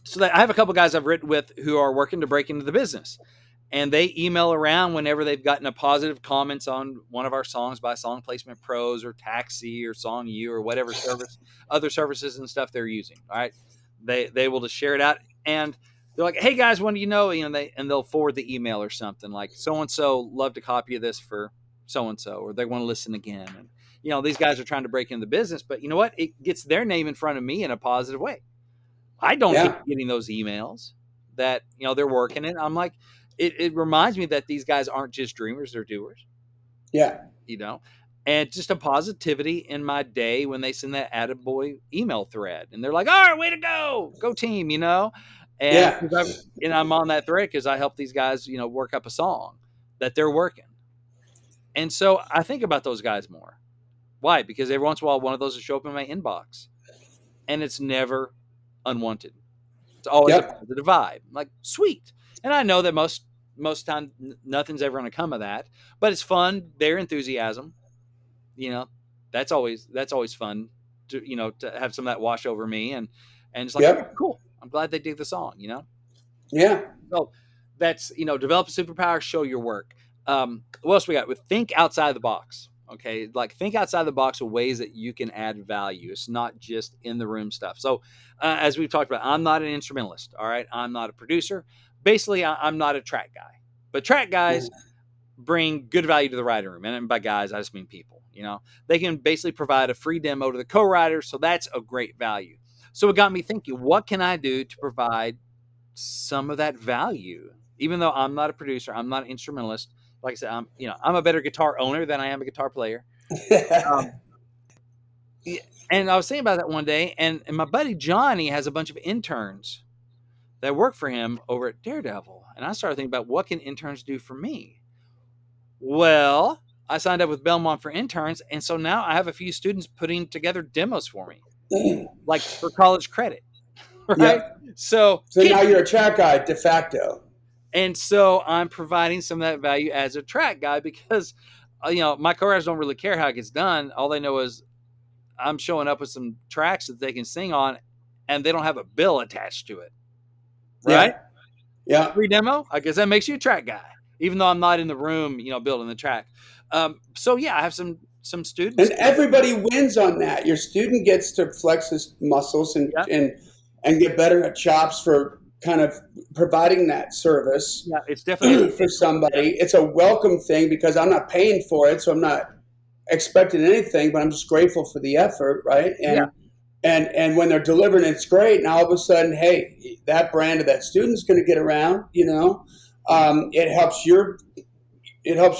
So that I have a couple guys I've written with who are working to break into the business, and they email around whenever they've gotten a positive comments on one of our songs by Song Placement Pros or Taxi or Song U or whatever other services and stuff they're using. All right. They will just share it out, and they're like, hey guys, when do you know? They'll forward the email or something like, so-and-so loved a copy of this for so-and-so, or they want to listen again. And, these guys are trying to break into the business, but you know what? It gets their name in front of me in a positive way. I don't keep getting those emails that, they're working it. I'm like, it reminds me that these guys aren't just dreamers, they're doers. Yeah. And just a positivity in my day when they send that attaboy email thread and they're like, all right, way to go team, And I'm on that thread because I help these guys, work up a song that they're working. And so I think about those guys more. Why? Because every once in a while, one of those will show up in my inbox and it's never unwanted. It's always a positive vibe. I'm like, sweet. And I know that most time nothing's ever going to come of that, but it's fun. Their enthusiasm, that's always fun to, to have some of that wash over me. And it's like, oh, cool. I'm glad they dig the song, Yeah. So that's, develop a superpower, show your work. What else we got? With think outside the box. Okay, like think outside the box of ways that you can add value. It's not just in the room stuff. So, as we've talked about, I'm not an instrumentalist. All right, I'm not a producer. Basically, I'm not a track guy. But track guys bring good value to the writing room, and by guys, I just mean people. They can basically provide a free demo to the co-writer, so that's a great value. So it got me thinking, what can I do to provide some of that value? Even though I'm not a producer, I'm not an instrumentalist. Like I said, I'm a better guitar owner than I am a guitar player. Um, and I was thinking about that one day, and my buddy Johnny has a bunch of interns that work for him over at Daredevil. And I started thinking about, what can interns do for me? Well, I signed up with Belmont for interns, and so now I have a few students putting together demos for me, like for college credit, right? Yep. So now you're a track guy de facto. And so I'm providing some of that value as a track guy because, my co-writers don't really care how it gets done. All they know is I'm showing up with some tracks that they can sing on, and they don't have a bill attached to it. Right? Yeah. Free demo. I guess that makes you a track guy, even though I'm not in the room, building the track. So yeah, I have some students, and everybody wins on that. Your student gets to flex his muscles and get better at chops for kind of providing that service. Yeah, it's definitely for somebody. It's a welcome thing because I'm not paying for it, so I'm not expecting anything, but I'm just grateful for the effort, right? And when they're delivering, it's great. And all of a sudden, hey, that brand of that student's going to get around. It helps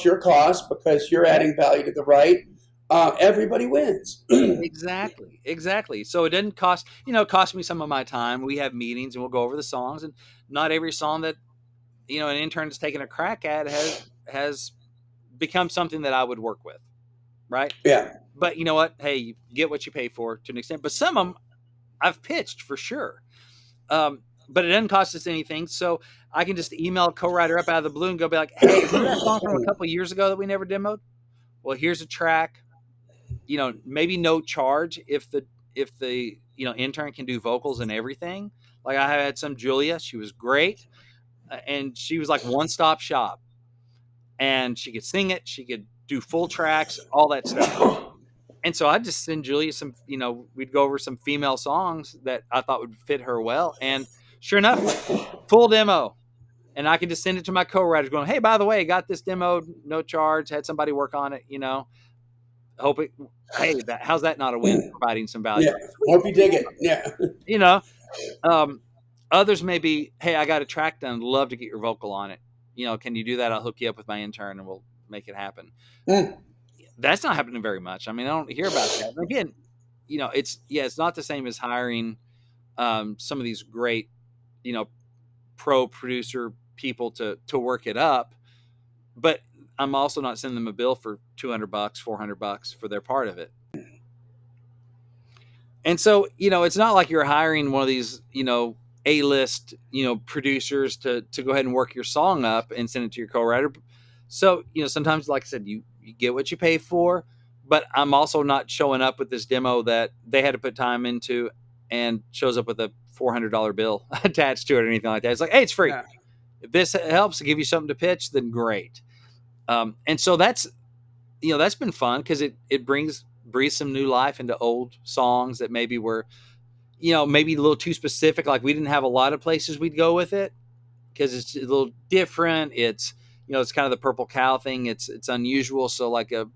your cost because you're adding value to the right. Everybody wins. Exactly. So it doesn't cost me some of my time. We have meetings and we'll go over the songs, and not every song that an intern is taking a crack at has become something that I would work with, right? Yeah. But you know what? Hey, you get what you pay for to an extent. But some of them I've pitched for sure. But it doesn't cost us anything, so I can just email a co-writer up out of the blue and go be like, "Hey, remember that song from a couple of years ago that we never demoed? Well, here's a track. Maybe no charge if the intern can do vocals and everything. Like I had some Julia, she was great, and she was like one-stop shop, and she could sing it, she could do full tracks, all that stuff. And so I'd just send Julia some, we'd go over some female songs that I thought would fit her well, and sure enough, full demo. And I could just send it to my co-writers going, "Hey, by the way, got this demo, no charge, had somebody work on it, hope it, hey, how's that not a win, providing some value?" Yeah. Hope you dig it. Yeah. Others may be, "Hey, I got a track done, love to get your vocal on it. Can you do that? I'll hook you up with my intern and we'll make it happen." That's not happening very much. I mean, I don't hear about that. And again, it's not the same as hiring some of these great, pro producer people to work it up, but I'm also not sending them a bill for $200, $400 for their part of it. And so, it's not like you're hiring one of these, A-list, producers to go ahead and work your song up and send it to your co-writer. So, sometimes, like I said, you get what you pay for, but I'm also not showing up with this demo that they had to put time into and shows up with a $400 bill attached to it or anything like that. It's like, hey, it's free. Yeah. If this helps to give you something to pitch, then great. And so that's been fun because it breathes some new life into old songs that maybe were, maybe a little too specific. Like we didn't have a lot of places we'd go with it because it's a little different. It's, it's kind of the purple cow thing. It's unusual. So like a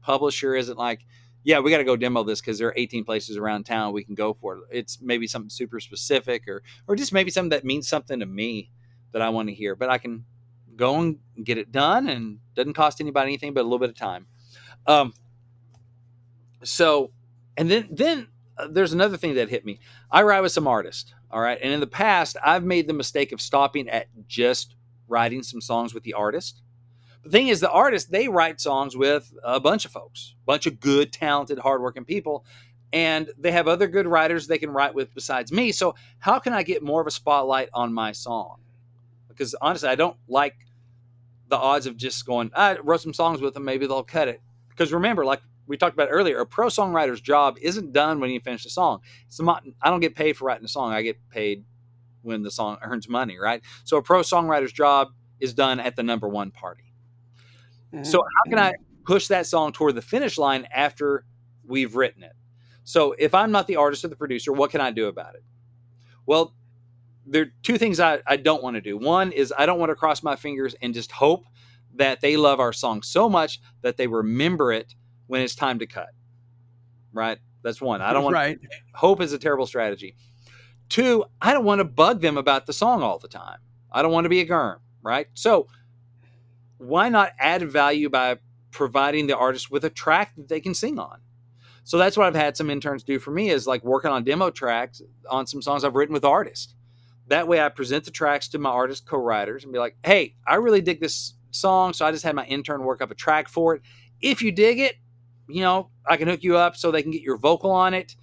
publisher isn't like, yeah, we got to go demo this because there are 18 places around town we can go for it. It's maybe something super specific or just maybe something that means something to me that I want to hear. But I can go and get it done, and doesn't cost anybody anything but a little bit of time. So, and then there's another thing that hit me. I write with some artists, all right? And in the past, I've made the mistake of stopping at just writing some songs with the artist. The thing is, the artists, they write songs with a bunch of folks, a bunch of good, talented, hardworking people, and they have other good writers they can write with besides me. So how can I get more of a spotlight on my song? Because honestly, I don't like the odds of just going, I wrote some songs with them, maybe they'll cut it. Because remember, like we talked about earlier, a pro songwriter's job isn't done when you finish the song. I don't get paid for writing a song. I get paid when the song earns money, right? So a pro songwriter's job is done at the number one party. So push that song toward the finish line after we've written it. So if I'm not the artist or the producer, what can I do about it? Well, there are two things I don't want to do. One is I don't want to cross my fingers and just hope that they love our song so much that they remember it when it's time to cut. Right? That's one. I don't want right. Hope is a terrible strategy. Two, I don't want to bug them about the song all the time. I don't want to be a germ, right? So why not add value by providing the artist with a track that they can sing on? So that's what I've had some interns do for me, is like working on demo tracks on some songs I've written with artists. That way I present the tracks to my artist co-writers and be like, hey, I really dig this song, so I just had my intern work up a track for it. If you dig it, I can hook you up so they can get your vocal on it.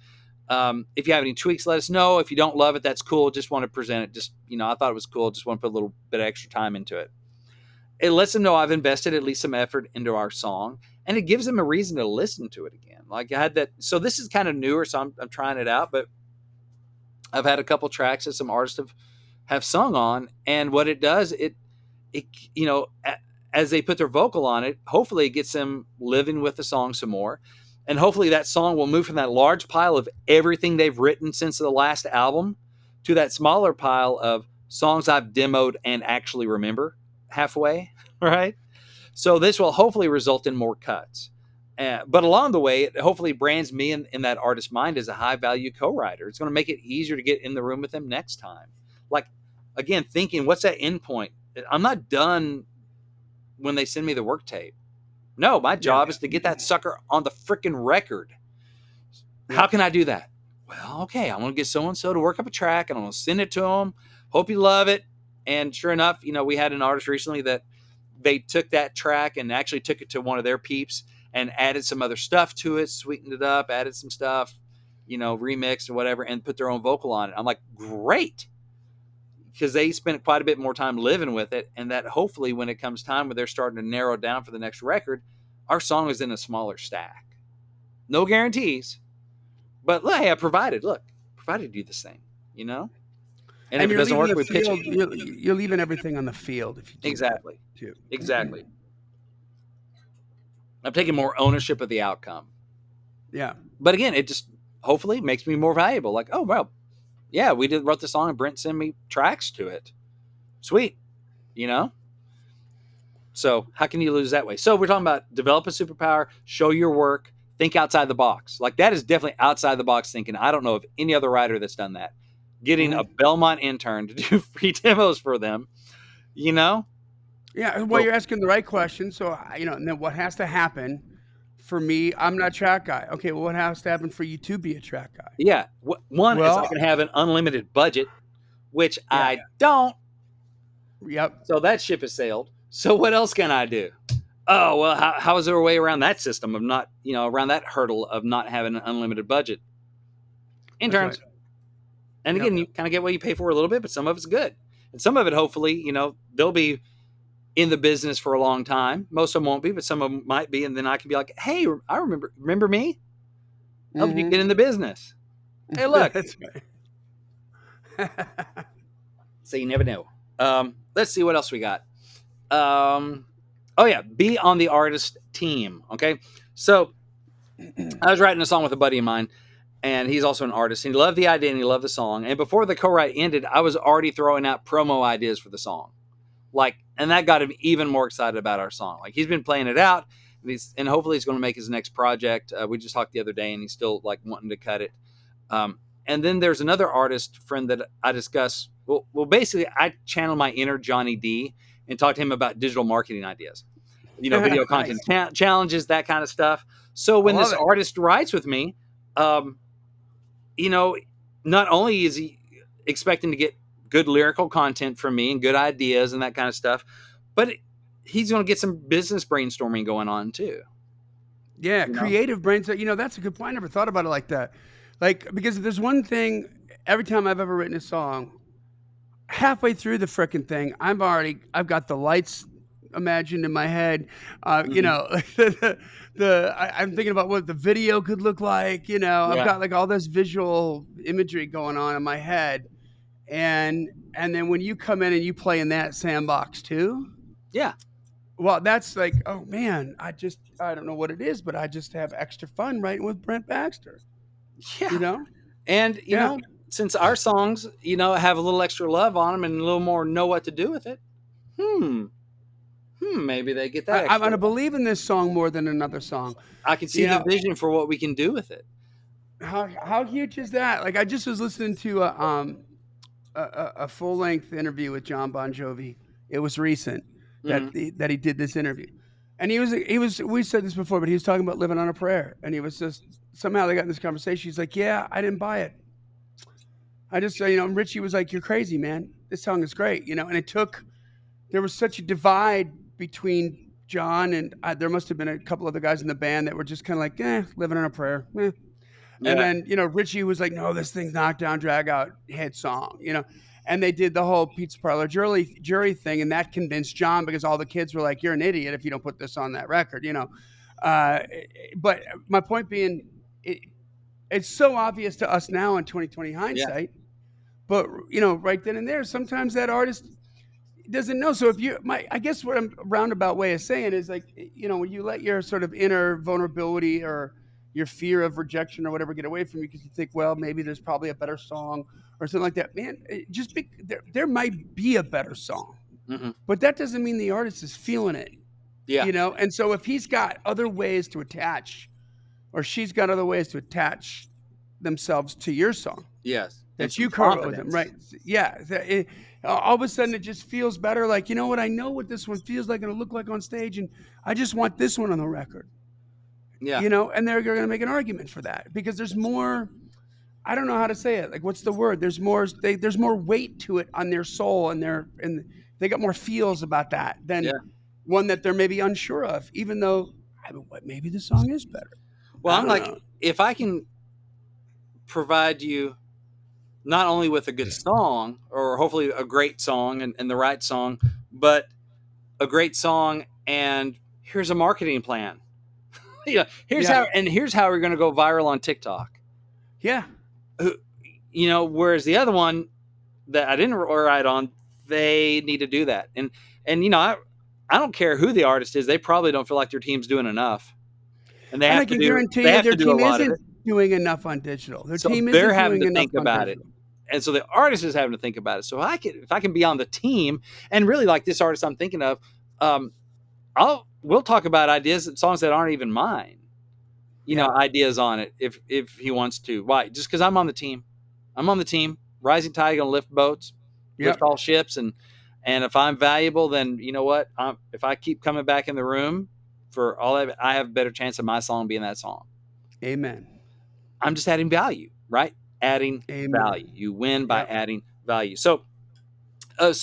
If you have any tweaks, let us know. If you don't love it, that's cool. Just want to present it. Just, I thought it was cool. Just want to put a little bit of extra time into it. It lets them know I've invested at least some effort into our song, and it gives them a reason to listen to it again. Like I had that. So this is kind of newer, so I'm trying it out, but I've had a couple tracks that some artists have sung on, and what it does, it as they put their vocal on it, hopefully it gets them living with the song some more. And hopefully that song will move from that large pile of everything they've written since the last album to that smaller pile of songs I've demoed and actually remember halfway, right? So this will hopefully result in more cuts. But along the way, it hopefully brands me in that artist's mind as a high-value co-writer. It's going to make it easier to get in the room with them next time. Like, again, thinking, what's that end point? I'm not done when they send me the work tape. No, my job is to get that sucker on the freaking record. How can I do that? Well, okay, I'm going to get so-and-so to work up a track, and I'm going to send it to them. Hope you love it. And sure enough, we had an artist recently that they took that track and actually took it to one of their peeps and added some other stuff to it, sweetened it up, added some stuff, remixed or whatever, and put their own vocal on it. I'm like, great. Because they spent quite a bit more time living with it, and that hopefully when it comes time when they're starting to narrow down for the next record, our song is in a smaller stack. No guarantees, but hey, I provided you this thing, And if it doesn't work, we pitch it. You're leaving everything on the field if you do exactly. that too. Exactly. I'm taking more ownership of the outcome. Yeah. But again, it just hopefully makes me more valuable. Like, oh, well, yeah, we wrote the song and Brent sent me tracks to it. Sweet. So how can you lose that way? So we're talking about develop a superpower, show your work, think outside the box. Like that is definitely outside the box thinking. I don't know of any other writer that's done that. Getting a Belmont intern to do free demos for them, Yeah, well, you're asking the right question. So, and then what has to happen for me? I'm not a track guy. Okay, well, what has to happen for you to be a track guy? Yeah. One is I can have an unlimited budget, which I don't. Yep. So that ship has sailed. So what else can I do? Oh, well, how is there a way around that system of not, around that hurdle of not having an unlimited budget? Interns. Right. And again, you kind of get what you pay for a little bit, but some of it's good. And some of it, hopefully, they'll be in the business for a long time. Most of them won't be, but some of them might be. And then I can be like, hey, I remember me? Helped you get in the business. Hey, look. That's right. So you never know. Let's see what else we got. Be on the artist team. Okay. So I was writing a song with a buddy of mine, and he's also an artist. And he loved the idea and he loved the song. And before the co-write ended, I was already throwing out promo ideas for the song. And that got him even more excited about our song. Like he's been playing it out, and hopefully he's going to make his next project. We just talked the other day, and he's still wanting to cut it. And then there's another artist friend that I discuss. Well, basically, I channel my inner Johnny D and talk to him about digital marketing ideas, video content challenges, that kind of stuff. So when this artist writes with me, not only is he expecting to get good lyrical content from me and good ideas and that kind of stuff, but he's going to get some business brainstorming going on too. Yeah, creative brainstorming. That's a good point. I never thought about it like that. Because there's one thing, every time I've ever written a song, halfway through the frickin' thing, I've got the lights imagined in my head. I'm thinking about what the video could look like. I've got all this visual imagery going on in my head. And then when you come in and you play in that sandbox too. Yeah. Well, that's like, oh man, I don't know what it is, but I just have extra fun writing with Brent Baxter. You Yeah. know? And, Yeah. since our songs, have a little extra love on them and a little more know what to do with it, hmm, maybe they get that I'm extra gonna love. believe in this song more than another song. I can see You the know, vision for what we can do with it. how huge is that? Like I just was listening to a full length interview with John Bon Jovi. It was recent Hmm. that he did this interview, and he was we said this before, but he was talking about living on a prayer, and he was just somehow they got in this conversation. He's like, "Yeah, I didn't buy it. I just and Richie was like, "You're crazy, man. This song is great," and it took there was such a divide between John and there must have been a couple other guys in the band that were just kind of like, living on a prayer. And Yeah. then, Richie was like, no, this thing's knockdown, drag out hit song. And they did the whole pizza parlor jury thing. And that convinced John because all the kids were like, you're an idiot if you don't put this on that record. Uh, but my point being, it, it's so obvious to us now in 2020 Yeah. hindsight. But, right then and there, sometimes that artist doesn't know. So I guess what I'm roundabout way of saying is like, when you let your sort of inner vulnerability or your fear of rejection or whatever get away from you because you think, well, maybe there's probably a better song or something like that, man, there might be a better song, Hmm. but that doesn't mean the artist is feeling it, Yeah. And so if he's got other ways to attach or she's got other ways to attach themselves to your song, Yes. And that some you co-wrote with them, confidence. right? Yeah. All of a sudden, it just feels better. Like, you know what? I know what this one feels like and it'll look like on stage, and I just want this one on the record. Yeah. And they're going to make an argument for that because there's more. I don't know how to say it. Like, what's the word? There's more weight to it on their soul, and they got more feels about that than Yeah. one that they're maybe unsure of. Even though, maybe the song is better. Well, I I'm don't like, know. if I can provide you not only with a good song or hopefully a great song and the right song, but a great song and here's a marketing plan. Yeah. Here's how we're going to go viral on TikTok. Yeah. Whereas the other one that I didn't write on, they need to do that. I don't care who the artist is. They probably don't feel like their team's doing enough, and And I can guarantee they you have their to do a team lot of isn't it. doing enough on digital. Their So team they're isn't having doing to enough think on about it. digital. And so the artist is having to think about it. So if I can be on the team and really like this artist I'm thinking of, um, we'll talk about ideas, songs that aren't even mine. Yeah. Ideas on it if he wants to. Why? Just because I'm on the team. I'm on the team. Rising tide gonna lift boats, lift Yep. all ships, and if I'm valuable, then you know what? If I keep coming back in the room for all of it, I have a better chance of my song being that song. Amen. I'm just adding value, right? Adding value. Amen. You win by Yep. adding value. So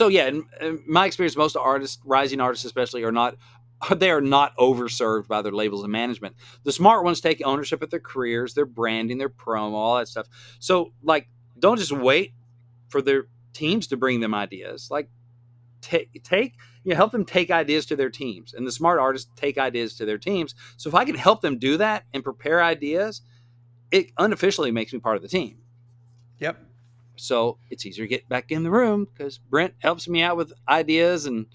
yeah, in my experience, most artists, rising artists especially, they are not overserved by their labels and management. The smart ones take ownership of their careers, their branding, their promo, all that stuff. So like, don't just wait for their teams to bring them ideas. Like take help them take ideas to their teams, and the smart artists take ideas to their teams. So if I can help them do that and prepare ideas, it unofficially makes me part of the team. Yep. So it's easier to get back in the room because Brent helps me out with ideas, and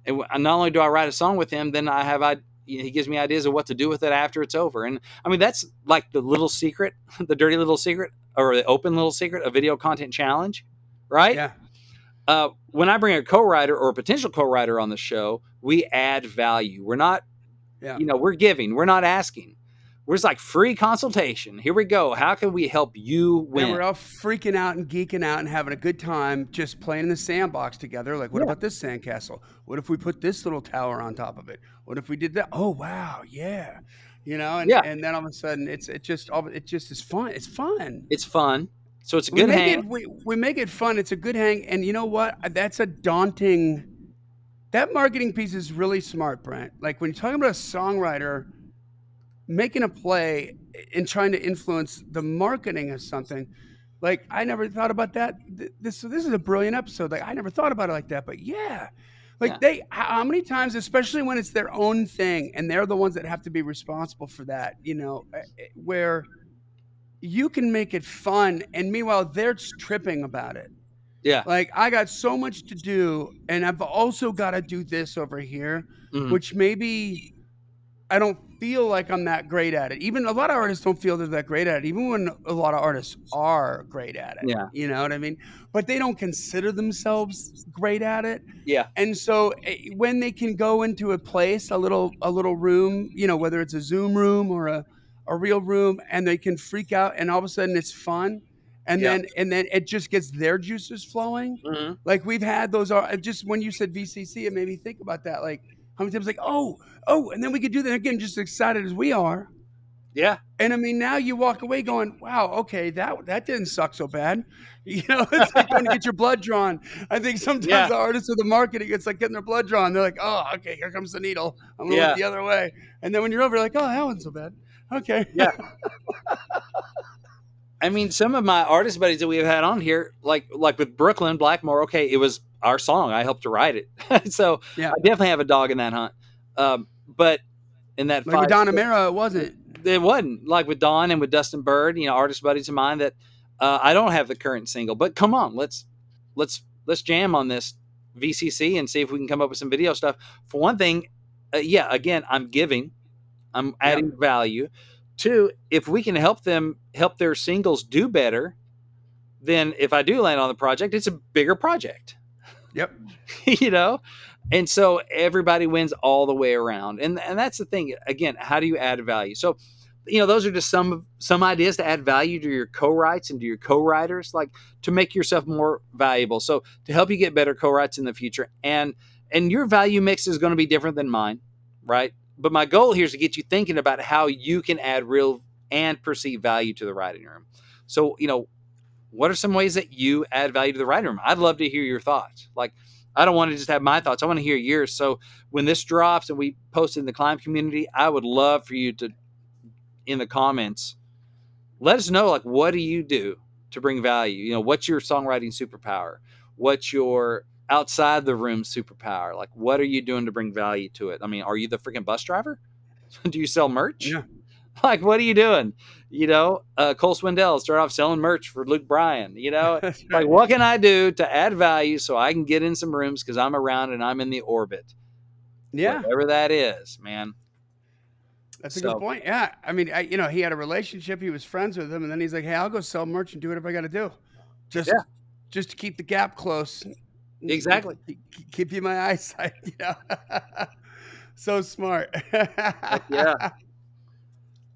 not only do I write a song with him, then he gives me ideas of what to do with it after it's over. And I mean, that's like the little secret, the dirty little secret, or the open little secret of video content challenge, right? Yeah. When I bring a co-writer or a potential co-writer on the show, we add value. We're not, Yeah. we're giving, we're not asking. We're just like free consultation. Here we go. How can we help you And win? we're all freaking out and geeking out and having a good time just playing in the sandbox together. Like, what Yeah. about this sandcastle? What if we put this little tower on top of it? What if we did that? Oh wow, yeah. And Yeah, and then all of a sudden it just is fun. It's fun. it's fun. So it's a We good make hang. it we make it fun. It's a good hang. And you know what? That's a daunting that marketing piece is really smart, Brent. Like when you're talking about a songwriter making a play and trying to influence the marketing of something, like I never thought about that. This is a brilliant episode. Like I never thought about it like that. But yeah, Yeah. like how many times, especially when it's their own thing and they're the ones that have to be responsible for that, where you can make it fun and meanwhile they're tripping about it. Yeah. Like, I got so much to do, and I've also got to do this over here, Mhm. which maybe I don't feel like I'm that great at it. Even a lot of artists don't feel they're that great at it, even when a lot of artists are great at it. Yeah. You know what I mean? But they don't consider themselves great at it. Yeah. And so when they can go into a place, a little room, you know, whether it's a Zoom room or a real room, and they can freak out, and all of a sudden it's fun, and Yeah. then it just gets their juices flowing. Mhm. Like we've had those. Just when you said VCC, it made me think about that. Like how many times, like and then we could do that again, just excited as we are. Yeah. And I mean, now you walk away going, "Wow, okay, that didn't suck so bad." You know, it's like going to get your blood drawn. I think sometimes Yeah. the artists or the marketing, it's like getting their blood drawn. They're like, "Oh, okay, here comes the needle. I'm gonna look Yeah. the other way." And then when you're over, you're like, "Oh, that wasn't so bad." Okay. Yeah. I mean, some of my artist buddies that we've had on here, like with Brooklyn Blackmore, okay, it was our song. I helped to write it. So Yeah. I definitely have a dog in that hunt. But in that Like with Don Amera, it wasn't. It wasn't. Like with Don and with Dustin Bird, you know, artist buddies of mine that I don't have the current single. But come on, let's jam on this VCC and see if we can come up with some video stuff. For one thing, yeah, again, I'm giving. I'm adding value. Two, if we can help their singles do better, then if I do land on the project, it's a bigger project. Yep. You know? And so everybody wins all the way around. And that's the thing. Again, how do you add value? So, you know, those are just some ideas to add value to your co-writes and to your co-writers, like to make yourself more valuable. So to help you get better co-writes in the future. And your value mix is going to be different than mine, right? But my goal here is to get you thinking about how you can add real and perceived value to the writing room. So, you know, what are some ways that you add value to the writing room? I'd love to hear your thoughts. Like, I don't want to just have my thoughts. I want to hear yours. So when this drops and we post it in the C.L.I.M.B community, I would love for you to, in the comments, let us know, like, what do you do to bring value? You know, what's your songwriting superpower? What's your outside the room superpower? Like, what are you doing to bring value to it? I mean, are you the freaking bus driver? Do you sell merch? Yeah. Like, what are you doing? You know, Cole Swindell started off selling merch for Luke Bryan. You know, That's like, right. what can I do to add value so I can get in some rooms because I'm around and I'm in the orbit? Yeah. Whatever that is, man. That's a good point. Yeah. I mean, you know, he had a relationship. He was friends with him. And then he's like, hey, I'll go sell merch and do whatever I got to do. Just to keep the gap close. Exactly. Keep you my eyesight. You know? So smart. Yeah.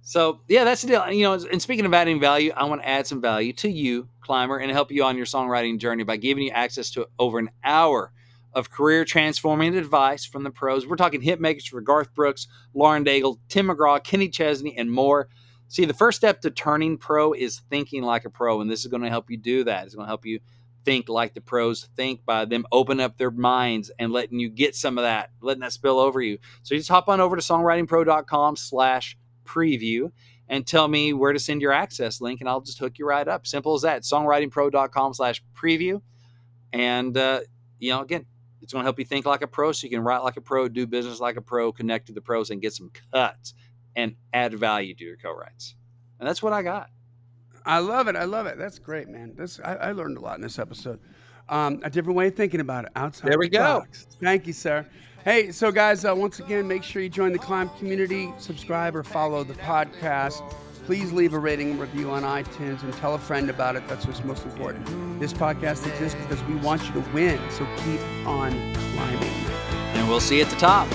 So, yeah, that's the deal. You know, and speaking of adding value, I want to add some value to you, Climber, and help you on your songwriting journey by giving you access to over an hour of career transforming advice from the pros. We're talking hit makers for Garth Brooks, Lauren Daigle, Tim McGraw, Kenny Chesney, and more. See, the first step to turning pro is thinking like a pro, and this is going to help you do that. It's going to help you think like the pros think by them opening up their minds and letting you get some of that, letting that spill over you. So you just hop on over to songwritingpro.com/preview and tell me where to send your access link, and I'll just hook you right up. Simple as that. songwritingpro.com/preview. And, you know, again, it's going to help you think like a pro so you can write like a pro, do business like a pro, connect to the pros, and get some cuts and add value to your co-writes. And that's what I got. I love it. I love it. That's great, man. I learned a lot in this episode. A different way of thinking about it. Outside There we the go. box. Thank you, sir. Hey, so guys, once again, make sure you join the C.L.I.M.B community, subscribe or follow the podcast. Please leave a rating and review on iTunes and tell a friend about it. That's what's most important. This podcast exists because we want you to win. So keep on climbing. And we'll see you at the top.